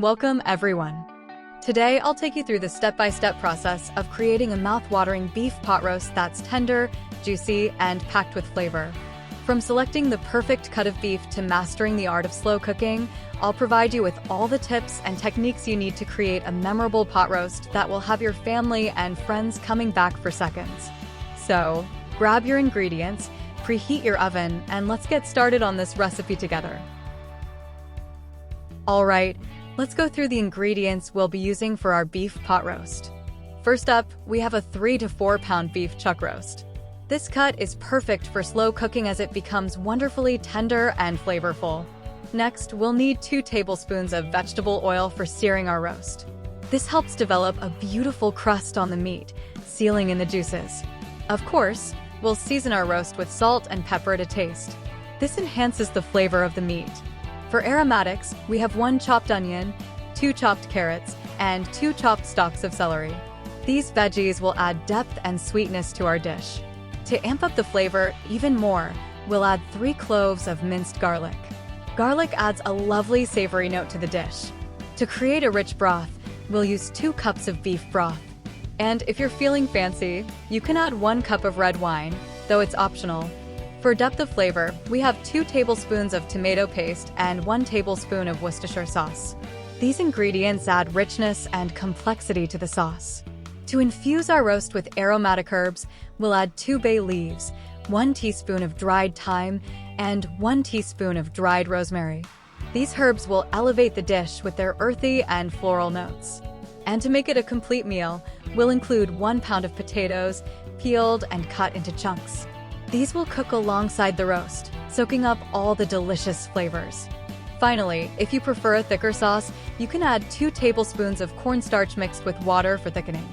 Welcome, everyone. Today, I'll take you through the step-by-step process of creating a mouth-watering beef pot roast that's tender, juicy, and packed with flavor. From selecting the perfect cut of beef to mastering the art of slow cooking, I'll provide you with all the tips and techniques you need to create a memorable pot roast that will have your family and friends coming back for seconds. So, grab your ingredients, preheat your oven, and let's get started on this recipe together. All right, let's go through the ingredients we'll be using for our beef pot roast. First up, we have a 3 to 4 pound beef chuck roast. This cut is perfect for slow cooking as it becomes wonderfully tender and flavorful. Next, we'll need 2 tablespoons of vegetable oil for searing our roast. This helps develop a beautiful crust on the meat, sealing in the juices. Of course, we'll season our roast with salt and pepper to taste. This enhances the flavor of the meat. For aromatics, we have 1 chopped onion, 2 chopped carrots, and 2 chopped stalks of celery. These veggies will add depth and sweetness to our dish. To amp up the flavor even more, we'll add 3 cloves of minced garlic. Garlic adds a lovely savory note to the dish. To create a rich broth, we'll use 2 cups of beef broth. And if you're feeling fancy, you can add 1 cup of red wine, though it's optional. For depth of flavor, we have 2 tablespoons of tomato paste and 1 tablespoon of Worcestershire sauce. These ingredients add richness and complexity to the sauce. To infuse our roast with aromatic herbs, we'll add 2 bay leaves, 1 teaspoon of dried thyme, and 1 teaspoon of dried rosemary. These herbs will elevate the dish with their earthy and floral notes. And to make it a complete meal, we'll include 1 pound of potatoes, peeled and cut into chunks. These will cook alongside the roast, soaking up all the delicious flavors. Finally, if you prefer a thicker sauce, you can add 2 tablespoons of cornstarch mixed with water for thickening.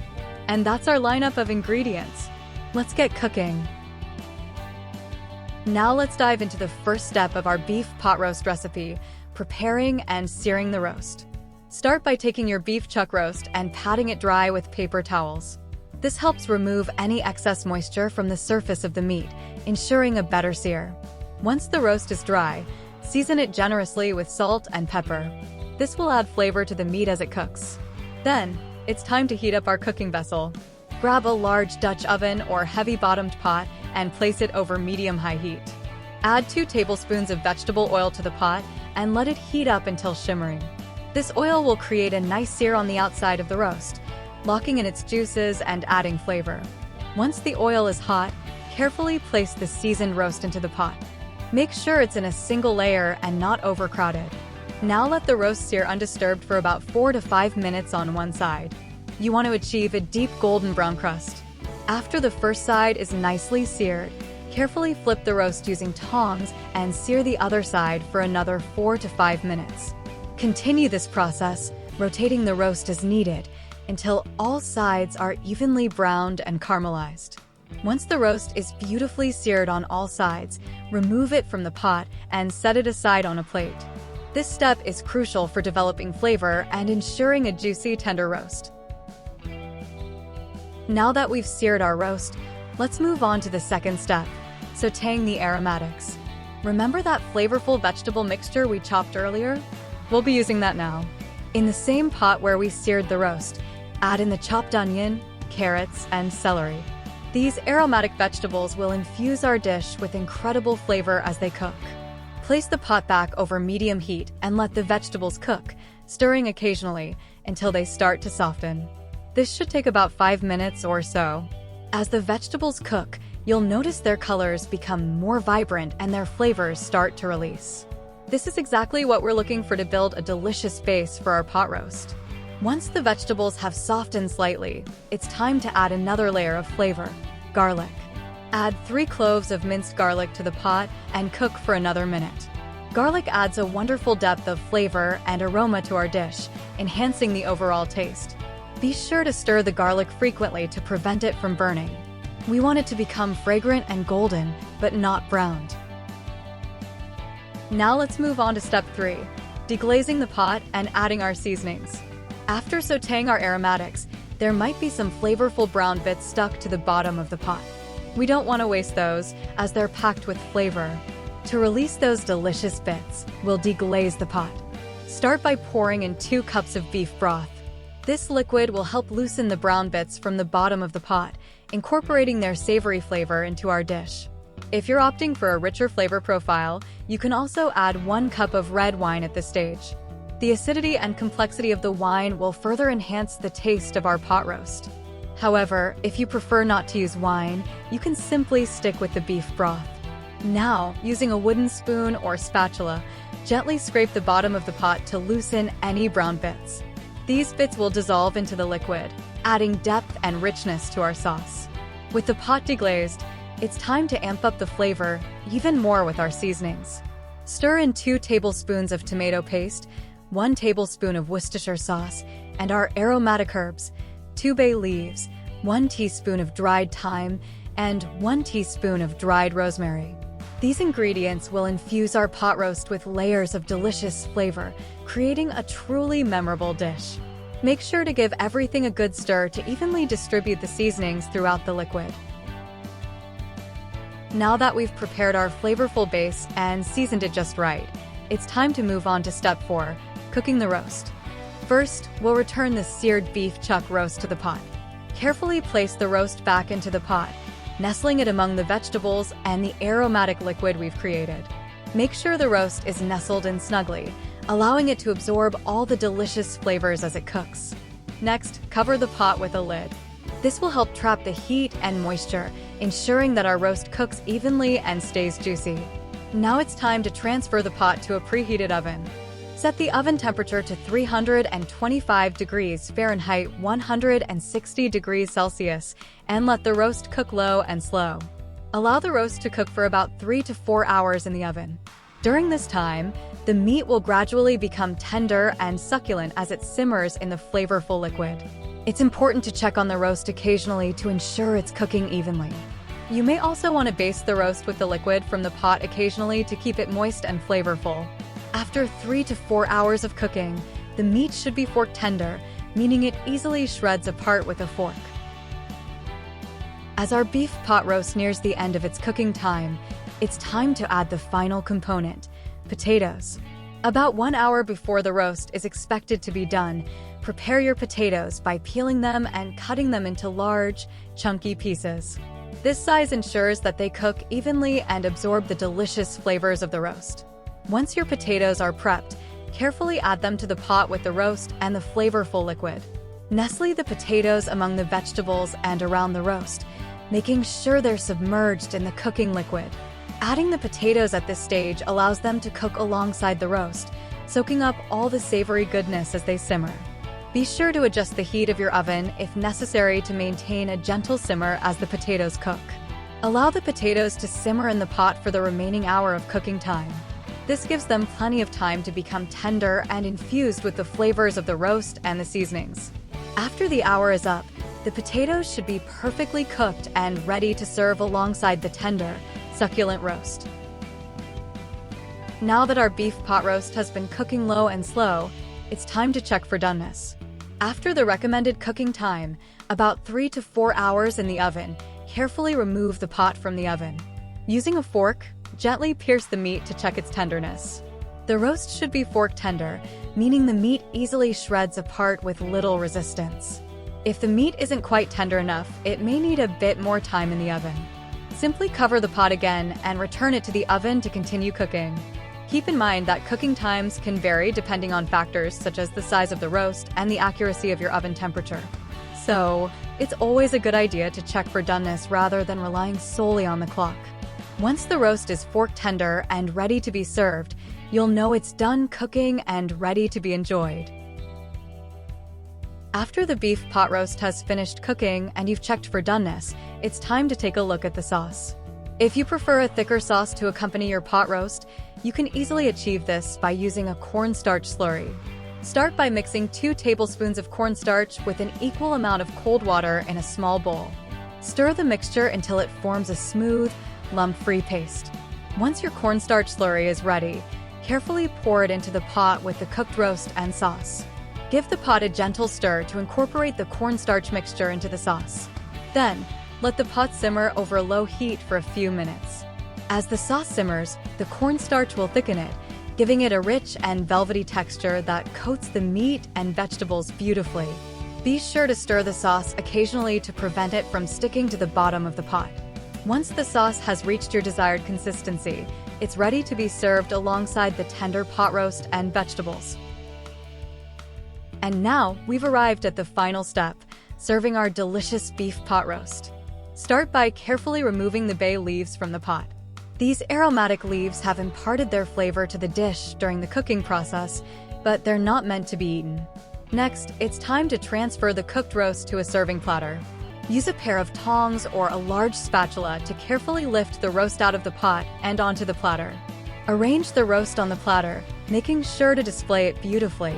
And that's our lineup of ingredients. Let's get cooking. Now let's dive into the first step of our beef pot roast recipe, preparing and searing the roast. Start by taking your beef chuck roast and patting it dry with paper towels. This helps remove any excess moisture from the surface of the meat, ensuring a better sear. Once the roast is dry, season it generously with salt and pepper. This will add flavor to the meat as it cooks. Then, it's time to heat up our cooking vessel. Grab a large Dutch oven or heavy-bottomed pot and place it over medium-high heat. Add 2 tablespoons of vegetable oil to the pot and let it heat up until shimmering. This oil will create a nice sear on the outside of the roast, locking in its juices and adding flavor. Once the oil is hot, carefully place the seasoned roast into the pot. Make sure it's in a single layer and not overcrowded. Now let the roast sear undisturbed for about 4 to 5 minutes on one side. You want to achieve a deep golden brown crust. After the first side is nicely seared, carefully flip the roast using tongs and sear the other side for another 4 to 5 minutes. Continue this process, rotating the roast as needed, until all sides are evenly browned and caramelized. Once the roast is beautifully seared on all sides, remove it from the pot and set it aside on a plate. This step is crucial for developing flavor and ensuring a juicy, tender roast. Now that we've seared our roast, let's move on to the second step, sautéing the aromatics. Remember that flavorful vegetable mixture we chopped earlier? We'll be using that now. In the same pot where we seared the roast, add in the chopped onion, carrots, and celery. These aromatic vegetables will infuse our dish with incredible flavor as they cook. Place the pot back over medium heat and let the vegetables cook, stirring occasionally until they start to soften. This should take about 5 minutes or so. As the vegetables cook, you'll notice their colors become more vibrant and their flavors start to release. This is exactly what we're looking for to build a delicious base for our pot roast. Once the vegetables have softened slightly, it's time to add another layer of flavor, garlic. Add 3 cloves of minced garlic to the pot and cook for another minute. Garlic adds a wonderful depth of flavor and aroma to our dish, enhancing the overall taste. Be sure to stir the garlic frequently to prevent it from burning. We want it to become fragrant and golden, but not browned. Now let's move on to step 3, deglazing the pot and adding our seasonings. After sautéing our aromatics, there might be some flavorful brown bits stuck to the bottom of the pot. We don't want to waste those, as they're packed with flavor. To release those delicious bits, we'll deglaze the pot. Start by pouring in 2 cups of beef broth. This liquid will help loosen the brown bits from the bottom of the pot, incorporating their savory flavor into our dish. If you're opting for a richer flavor profile, you can also add 1 cup of red wine at this stage. The acidity and complexity of the wine will further enhance the taste of our pot roast. However, if you prefer not to use wine, you can simply stick with the beef broth. Now, using a wooden spoon or spatula, gently scrape the bottom of the pot to loosen any brown bits. These bits will dissolve into the liquid, adding depth and richness to our sauce. With the pot deglazed, it's time to amp up the flavor even more with our seasonings. Stir in 2 tablespoons of tomato paste, 1 tablespoon of Worcestershire sauce, and our aromatic herbs, 2 bay leaves, 1 teaspoon of dried thyme, and 1 teaspoon of dried rosemary. These ingredients will infuse our pot roast with layers of delicious flavor, creating a truly memorable dish. Make sure to give everything a good stir to evenly distribute the seasonings throughout the liquid. Now that we've prepared our flavorful base and seasoned it just right, it's time to move on to step 4, cooking the roast. First, we'll return the seared beef chuck roast to the pot. Carefully place the roast back into the pot, nestling it among the vegetables and the aromatic liquid we've created. Make sure the roast is nestled in snugly, allowing it to absorb all the delicious flavors as it cooks. Next, cover the pot with a lid. This will help trap the heat and moisture, ensuring that our roast cooks evenly and stays juicy. Now it's time to transfer the pot to a preheated oven. Set the oven temperature to 325 degrees Fahrenheit, 160 degrees Celsius, and let the roast cook low and slow. Allow the roast to cook for about 3 to 4 hours in the oven. During this time, the meat will gradually become tender and succulent as it simmers in the flavorful liquid. It's important to check on the roast occasionally to ensure it's cooking evenly. You may also want to baste the roast with the liquid from the pot occasionally to keep it moist and flavorful. After 3 to 4 hours of cooking, the meat should be fork tender, meaning it easily shreds apart with a fork. As our beef pot roast nears the end of its cooking time, it's time to add the final component, potatoes. About 1 hour before the roast is expected to be done, prepare your potatoes by peeling them and cutting them into large, chunky pieces. This size ensures that they cook evenly and absorb the delicious flavors of the roast. Once your potatoes are prepped, carefully add them to the pot with the roast and the flavorful liquid. Nestle the potatoes among the vegetables and around the roast, making sure they're submerged in the cooking liquid. Adding the potatoes at this stage allows them to cook alongside the roast, soaking up all the savory goodness as they simmer. Be sure to adjust the heat of your oven if necessary to maintain a gentle simmer as the potatoes cook. Allow the potatoes to simmer in the pot for the remaining hour of cooking time. This gives them plenty of time to become tender and infused with the flavors of the roast and the seasonings. After the hour is up, the potatoes should be perfectly cooked and ready to serve alongside the tender, succulent roast. Now that our beef pot roast has been cooking low and slow, it's time to check for doneness. After the recommended cooking time, about 3 to 4 hours in the oven, carefully remove the pot from the oven. Using a fork, gently pierce the meat to check its tenderness. The roast should be fork tender, meaning the meat easily shreds apart with little resistance. If the meat isn't quite tender enough, it may need a bit more time in the oven. Simply cover the pot again and return it to the oven to continue cooking. Keep in mind that cooking times can vary depending on factors such as the size of the roast and the accuracy of your oven temperature. So, it's always a good idea to check for doneness rather than relying solely on the clock. Once the roast is fork tender and ready to be served, you'll know it's done cooking and ready to be enjoyed. After the beef pot roast has finished cooking and you've checked for doneness, it's time to take a look at the sauce. If you prefer a thicker sauce to accompany your pot roast, you can easily achieve this by using a cornstarch slurry. Start by mixing 2 tablespoons of cornstarch with an equal amount of cold water in a small bowl. Stir the mixture until it forms a smooth, lump-free paste. Once your cornstarch slurry is ready, carefully pour it into the pot with the cooked roast and sauce. Give the pot a gentle stir to incorporate the cornstarch mixture into the sauce. Then, let the pot simmer over a low heat for a few minutes. As the sauce simmers, the cornstarch will thicken it, giving it a rich and velvety texture that coats the meat and vegetables beautifully. Be sure to stir the sauce occasionally to prevent it from sticking to the bottom of the pot. Once the sauce has reached your desired consistency, it's ready to be served alongside the tender pot roast and vegetables. And now we've arrived at the final step, serving our delicious beef pot roast. Start by carefully removing the bay leaves from the pot. These aromatic leaves have imparted their flavor to the dish during the cooking process, but they're not meant to be eaten. Next, it's time to transfer the cooked roast to a serving platter. Use a pair of tongs or a large spatula to carefully lift the roast out of the pot and onto the platter. Arrange the roast on the platter, making sure to display it beautifully.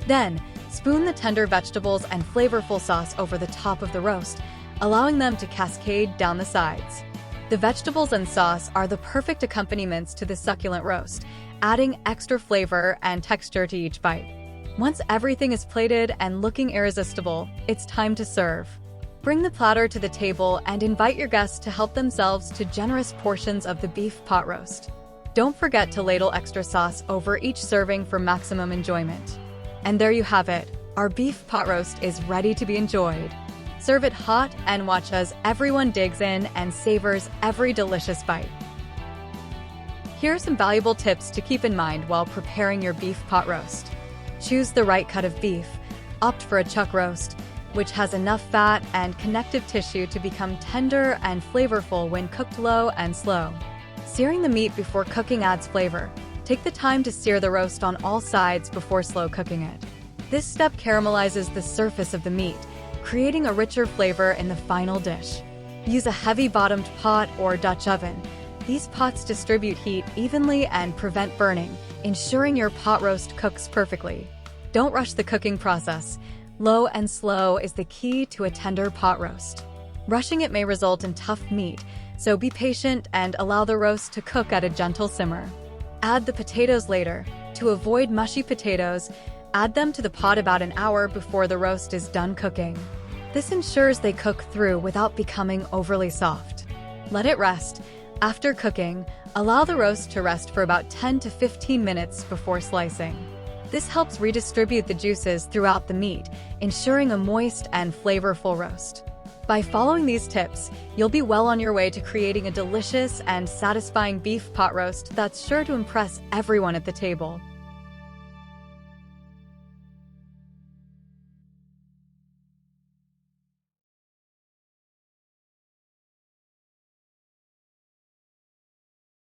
Then, spoon the tender vegetables and flavorful sauce over the top of the roast, allowing them to cascade down the sides. The vegetables and sauce are the perfect accompaniments to the succulent roast, adding extra flavor and texture to each bite. Once everything is plated and looking irresistible, it's time to serve. Bring the platter to the table and invite your guests to help themselves to generous portions of the beef pot roast. Don't forget to ladle extra sauce over each serving for maximum enjoyment. And there you have it, our beef pot roast is ready to be enjoyed. Serve it hot and watch as everyone digs in and savors every delicious bite. Here are some valuable tips to keep in mind while preparing your beef pot roast. Choose the right cut of beef. Opt for a chuck roast, which has enough fat and connective tissue to become tender and flavorful when cooked low and slow. Searing the meat before cooking adds flavor. Take the time to sear the roast on all sides before slow cooking it. This step caramelizes the surface of the meat, creating a richer flavor in the final dish. Use a heavy-bottomed pot or Dutch oven. These pots distribute heat evenly and prevent burning, ensuring your pot roast cooks perfectly. Don't rush the cooking process. Low and slow is the key to a tender pot roast. Rushing it may result in tough meat, so be patient and allow the roast to cook at a gentle simmer. Add the potatoes later. To avoid mushy potatoes, add them to the pot about an hour before the roast is done cooking. This ensures they cook through without becoming overly soft. Let it rest. After cooking, allow the roast to rest for about 10 to 15 minutes before slicing. This helps redistribute the juices throughout the meat, ensuring a moist and flavorful roast. By following these tips, you'll be well on your way to creating a delicious and satisfying beef pot roast that's sure to impress everyone at the table.